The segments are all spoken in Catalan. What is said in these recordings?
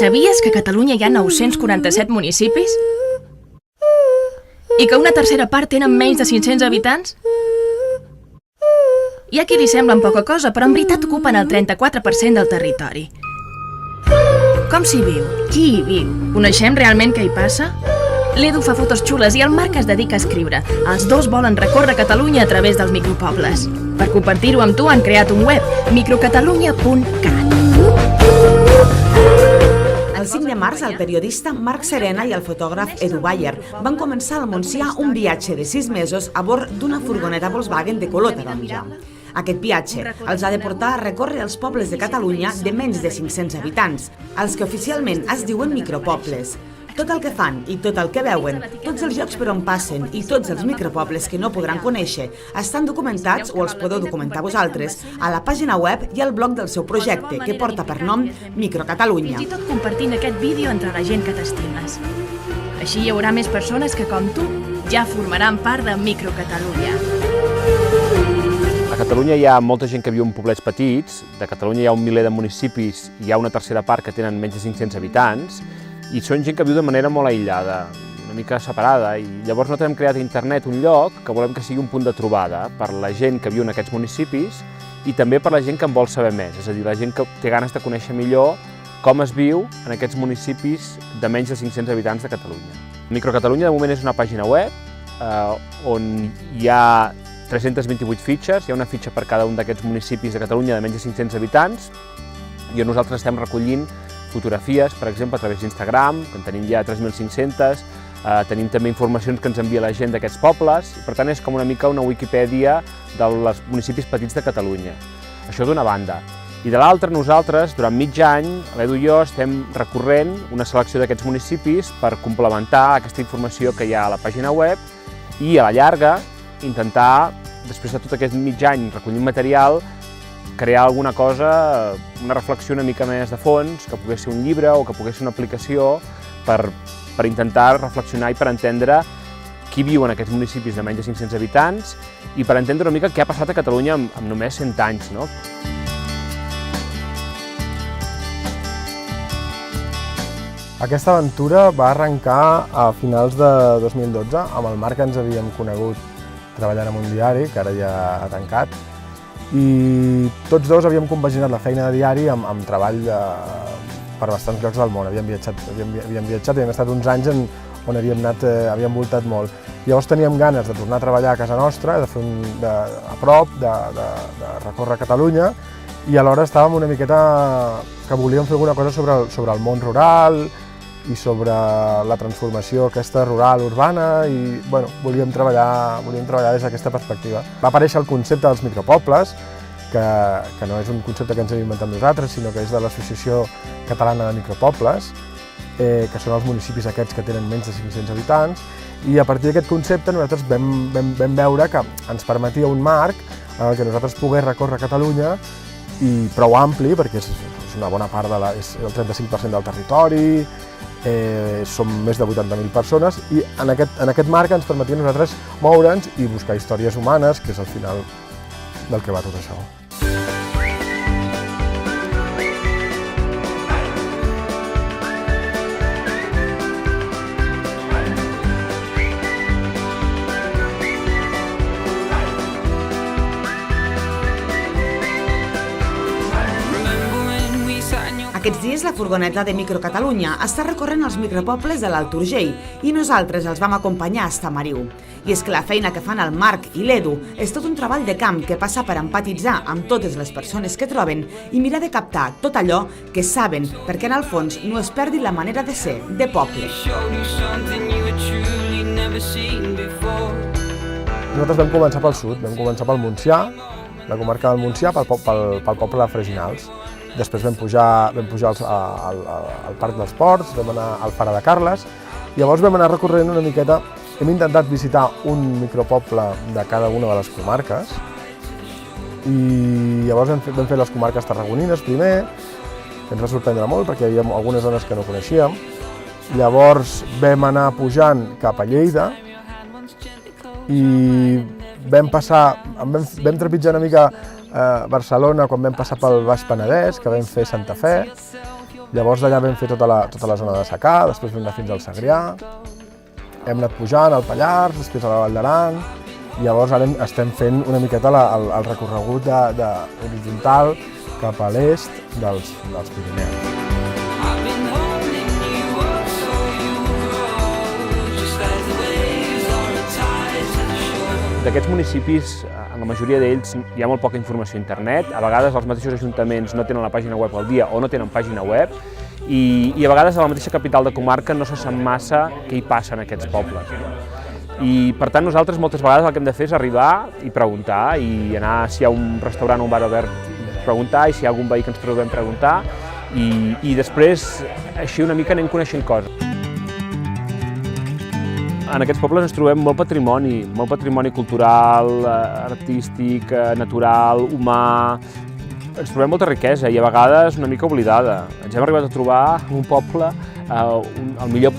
Sabies que a Catalunya hi ha 947 municipis? I que una tercera part tenen menys de 500 habitants? Hi ha qui li semblen poca cosa, però en veritat ocupen el 34% del territori. Com s'hi viu? Qui hi viu? Coneixem realment què hi passa? L'Edu fa fotos xules i el Marc es dedica a escriure. Els dos volen recórrer Catalunya a través dels micropobles. Per compartir-ho amb tu han creat un web, microcatalunya.cat. El 5 de març, el periodista Marc Serena i el fotògraf Edu Bayer van començar al Montsià un viatge de 6 mesos a bord d'una furgoneta Volkswagen de color taronja. Aquest viatge els ha de portar a recórrer els pobles de Catalunya de menys de 500 habitants, els que oficialment es diuen micropobles. Tot el que fan i tot el que veuen, tots els llocs per on passen i tots els micropobles que no podran conèixer estan documentats o els podeu documentar vosaltres a la pàgina web i al blog del seu projecte, que porta per nom Microcatalunya. Fins i tot compartint aquest vídeo entre la gent que t'estimes. Així hi haurà més persones que, com tu, ja formaran part de Microcatalunya. A Catalunya hi ha molta gent que viu en poblets petits, de Catalunya hi ha un miler de municipis i hi ha una tercera part que tenen menys de 500 habitants, i són gent que viu de manera molt aïllada, una mica separada, i llavors nosaltres hem creat a internet un lloc que volem que sigui un punt de trobada per la gent que viu en aquests municipis i també per la gent que en vol saber més, és a dir, la gent que té ganes de conèixer millor com es viu en aquests municipis de menys de 500 habitants de Catalunya. Microcatalunya de moment és una pàgina web on hi ha 328 fitxes, hi ha una fitxa per cada un d'aquests municipis de Catalunya de menys de 500 habitants i on nosaltres estem recollint fotografies, per exemple, a través d'Instagram, que en tenim ja 3.500, tenim també informacions que ens envia la gent d'aquests pobles, i per tant és com una mica una Wikipedia dels municipis petits de Catalunya. Això d'una banda. I de l'altra, nosaltres, durant mig any, l'Edu i jo estem recorrent una selecció d'aquests municipis per complementar aquesta informació que hi ha a la pàgina web i, a la llarga, intentar, després de tot aquest mig any recollint material, crear alguna cosa, una reflexió una mica més de fons, que pogués ser un llibre o que pogués ser una aplicació per intentar reflexionar i per entendre qui viu en aquests municipis de menys de 500 habitants i per entendre una mica què ha passat a Catalunya amb només 100 anys. No? Aquesta aventura va arrencar a finals de 2012 amb el Marc que ens havíem conegut treballant en un diari, que ara ja ha tancat, i tots dos havíem compaginat la feina de diari amb treball per bastants llocs del món. Havíem viatjat i hem estat uns anys on havíem voltat molt. Llavors teníem ganes de tornar a treballar a casa nostra, de fer a prop, de recórrer Catalunya, i alhora estàvem una miqueta que volíem fer alguna cosa sobre el món rural i sobre la transformació aquesta rural urbana i volíem treballar des d'aquesta perspectiva. Va aparèixer el concepte dels micropobles, que no és un concepte que ens hem inventat nosaltres, sinó que és de l'Associació Catalana de Micropobles, que són els municipis aquests que tenen menys de 500 habitants, i a partir d'aquest concepte nosaltres vam veure que ens permetia un marc en el que nosaltres pogués recórrer Catalunya i prou ampli, perquè és una bona part, és el 35% del territori, som més de 80.000 persones i en aquest marc ens permetia a nosaltres moure'ns i buscar històries humanes, que és al final del que va tot això. Aquests dies la furgoneta de Microcatalunya està recorrent els micropobles de l'Alt Urgell i nosaltres els vam acompanyar a Estamariu. I és que la feina que fan el Marc i l'Edu és tot un treball de camp que passa per empatitzar amb totes les persones que troben i mirar de captar tot allò que saben perquè en el fons no es perdi la manera de ser de poble. Nosaltres vam començar pel sud, vam començar pel Montsià, la comarca del Montsià, pel poble de Freginals. Després vam pujar al Parc dels Ports, vam anar al Fara de Carles, i llavors vam anar recorrent una miqueta. Hem intentat visitar un micropoble de cada una de les comarques, i llavors vam fer les comarques tarragonines primer, que ens va sorprendre molt perquè hi havia algunes zones que no coneixíem. Llavors vam anar pujant cap a Lleida i vam trepitjar una mica Barcelona quan vam passar pel Baix Penedès, que vam fer Santa Fe, Llavors d'allà vam fer tota la zona de Secà, després vam anar fins al Segrià, hem anat pujant al Pallars, després a la Vall d'Aran, i llavors ara estem fent una miqueta el recorregut horitzontal cap a l'est dels Pirineus. D'aquests municipis, en la majoria d'ells hi ha molt poca informació a internet, a vegades els mateixos ajuntaments no tenen la pàgina web al dia o no tenen pàgina web, i a vegades a la mateixa capital de comarca no se sap massa què hi passa en aquests pobles. I per tant nosaltres moltes vegades el que hem de fer és arribar i preguntar, i anar si hi ha un restaurant o un bar obert, preguntar, i si hi ha algun veí que ens trobem preguntar, i després així una mica anem coneixent coses. En aquests pobles ens trobem molt patrimoni cultural, artístic, natural, humà. Ens trobem molta riquesa i a vegades una mica oblidada. Ens hem arribat a trobar un poble, el millor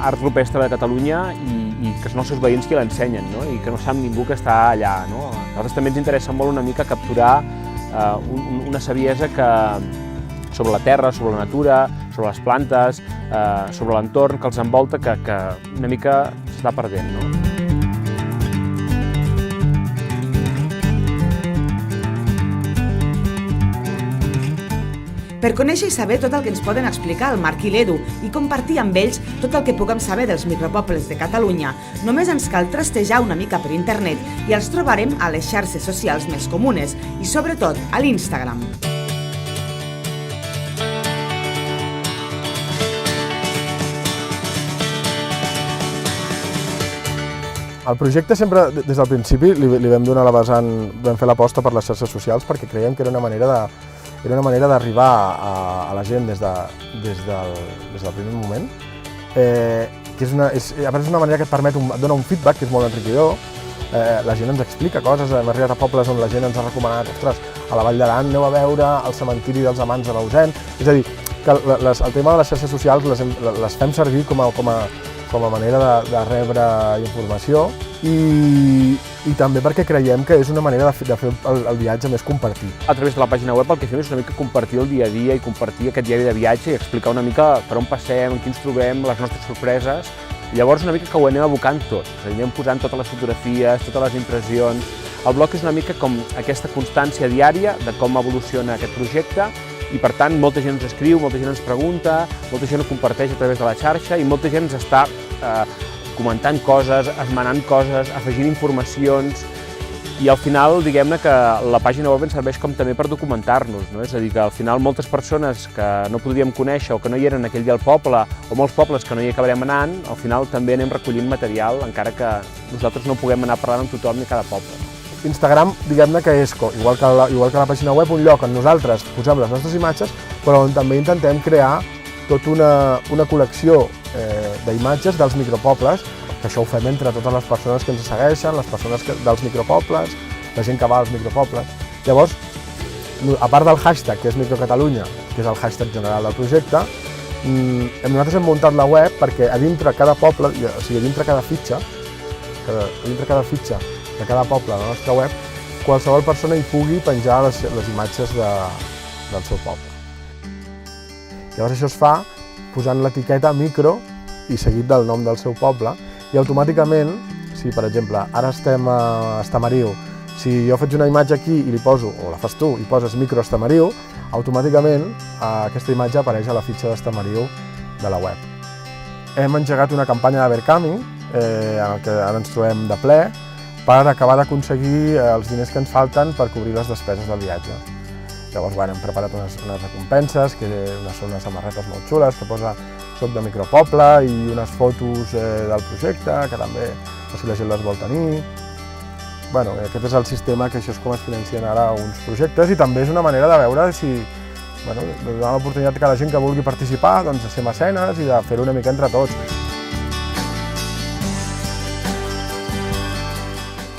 art rupestre de Catalunya, i que són els seus veïns qui l'ensenyen, no? I que no sap ningú que està allà, no? A nosaltres també ens interessa molt una mica capturar una saviesa sobre la terra, sobre la natura, sobre les plantes, sobre l'entorn que els envolta, que una mica s'està perdent, no? Per conèixer i saber tot el que ens poden explicar el Marc i l'Edu i compartir amb ells tot el que puguem saber dels micropobles de Catalunya, només ens cal trastejar una mica per internet i els trobarem a les xarxes socials més comunes i sobretot a l'Instagram. El projecte sempre, des del principi, li vam donar la vessant, vam fer l'aposta per les xarxes socials perquè creiem que era una manera d'arribar a la gent des del primer moment, que és una manera que et permet, et dona un feedback que és molt enriquidor. La gent ens explica coses, hem arribat a pobles on la gent ens ha recomanat, ostres, a la Vall d'Aran aneu a veure el cementiri dels amants de l'Ausen. És a dir, que el tema de les xarxes socials les fem servir com a manera de rebre informació i també perquè creiem que és una manera de fer el viatge més compartit. A través de la pàgina web el que fem és una mica compartir el dia a dia i compartir aquest diari de viatge i explicar una mica per on passem, en qui ens trobem, les nostres sorpreses. Llavors una mica que ho anem abocant tot, és a dir, anem posant totes les fotografies, totes les impressions. El blog és una mica com aquesta constància diària de com evoluciona aquest projecte i per tant molta gent ens escriu, molta gent ens pregunta, molta gent ho comparteix a través de la xarxa i molta gent ens està comentant coses, esmenant coses, afegint informacions i al final diguem-ne que la pàgina web ens serveix com també per documentar-nos, no? És a dir, que al final moltes persones que no podríem conèixer o que no hi eren aquell dia al poble o molts pobles que no hi acabarem anant, al final també anem recollint material encara que nosaltres no puguem anar parlant amb tothom ni cada poble. Instagram, diguem-ne que és, igual que la pàgina web, un lloc on nosaltres posem les nostres imatges, però on també intentem crear tota una col·lecció d'imatges dels micropobles, que això ho fem entre totes les persones que ens segueixen, les persones dels micropobles, la gent que va als micropobles. Llavors, a part del hashtag, que és Microcatalunya, que és el hashtag general del projecte, nosaltres hem muntat la web perquè a dintre cada poble, o sigui, a dintre cada fitxa de cada poble de la nostra web, qualsevol persona hi pugui penjar les imatges del seu poble. Llavors això es fa posant l'etiqueta micro i seguit del nom del seu poble i automàticament, si per exemple ara estem a Estamariu, si jo faig una imatge aquí i li poso, o la fas tu, i poses micro Estamariu, automàticament aquesta imatge apareix a la fitxa d'Estamariu de la web. Hem engegat una campanya de Verkami, en què ara ens trobem de ple, per acabar d'aconseguir els diners que ens falten per cobrir les despeses del viatge. Llavors hem preparat unes recompenses, que són unes samarretes molt xules, que posa Soc de Micropoble i unes fotos del projecte, que també, si la gent les vol tenir. Aquest és el sistema, que això és com es financen ara uns projectes i també és una manera de veure si donar l'oportunitat que la gent que vulgui participar de ser mecenes i de fer-ho una mica entre tots.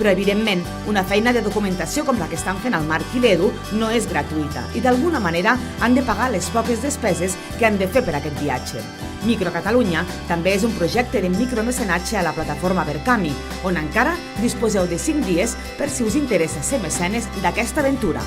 Però, evidentment, una feina de documentació com la que estan fent el Marc i l'Edu no és gratuïta i d'alguna manera han de pagar les poques despeses que han de fer per aquest viatge. Microcatalunya també és un projecte de micromecenatge a la plataforma Verkami, on encara disposeu de 5 dies per si us interessa ser mecenes d'aquesta aventura.